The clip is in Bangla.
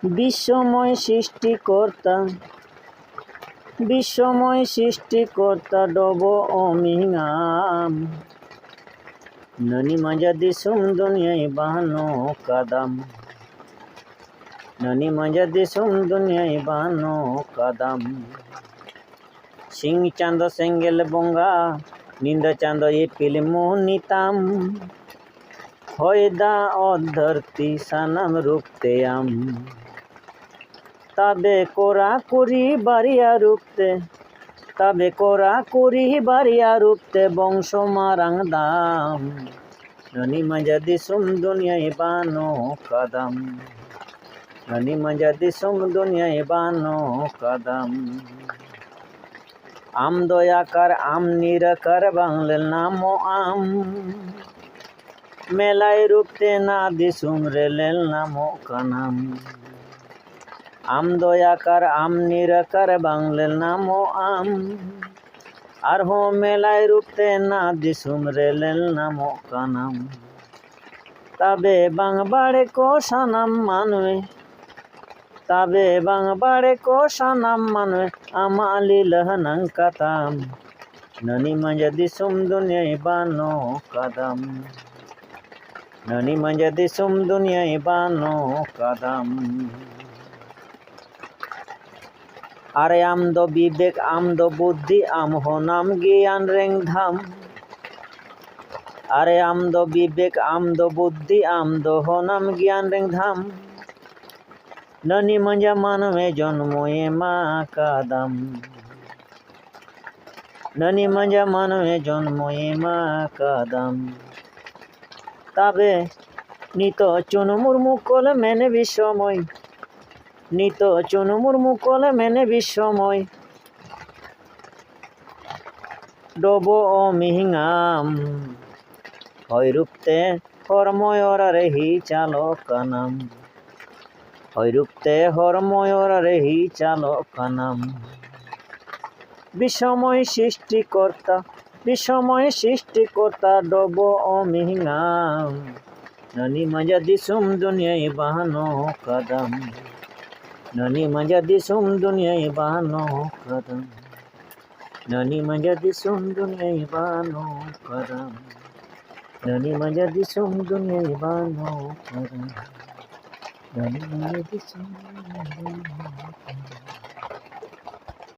বিশ্বময় সৃষ্টিকর্তা, বিশ্বময় সৃষ্টিকর্তা ডব অমিঙাম ননি মাজা দিসুম দুনিয়ায় বানো কাদাম, ননি মাজা দিসুম দুনিয়ায় বানো কাদাম। সিং চাঁদ সেঙ্গেল বঙ্গা নিন্দা চাঁদ ইপিল মোহনিতাম হয়দা অধরতি সানাম রুখতেয়াম তবে কোরা করি বাড়িয়া রুখতে, তবে কোরা করি বাড়িয়া রুখতে বংশ মারাং দাম ননি মাজা দিসুম দুনিয়ায় বানো কাদাম, ননি মাজা দিসুম দুনিয়ায় বানো কাদাম। আম দয়াকার আম নিরাকার বাংলার নাম আম মেলায় রুখতে না দিসুম রেলের নাম কানাম। আম দয়াকার আম নিরাকার বাংলার নাম আম আর হো মেলায় রুখতে না দিসুম রেলের নাম কানাম। তবে বাং বাড়ে কো সানাম মানুয়ে, তবে বাং বাড়ে কো সানাম মানুয়ে আমালি লহনাং কাতাম ননি মাজা দিসুম দুনিয়ায় বানো কাদাম, ননি মাজা দিসুম দুনিয়ায় বানো কাদাম। আরে আম দো বিবেক আম দো বুদ্ধি আম হো নাম জ্ঞান রেং ধাম, আরে আম দো বিবেক আম দো বুদ্ধি আম দো হো নাম জ্ঞান রেং ধাম ননি মাজা মানবে জন্ময়ে মা কাদাম, ননি মাজা মানবে জন্ময়ে মা কাদাম। তবে নিত চুনু মুর্মু কলে মেনে বিশ্বময়, নিত চুনু মুর্মু কলে মেনে বিশ্বময় ডব অমিহিঙাম হয় রূপতে হরময়রারে হি চালক কানাম, হয় রূপতে হরময়রারে হি চালক কানাম। বিশ্বময় সৃষ্টিকর্তা, বিশ্বময় সৃষ্টিকর্তা ডব অমিহিঙাম ননি মাজা দিসুম দুনিয়ায় বানো কাদাম, ননি মাজা দিসুম দুনিয়ায় বানো কাদাম, ননি মাজা দিসুম দুনিয়ায় বানো কাদাম, ননি মাজা দিসুম দুনিয়ায় বানো কাদাম, ননি মাজা দিসুম দুনিয়ায় বানো কাদাম।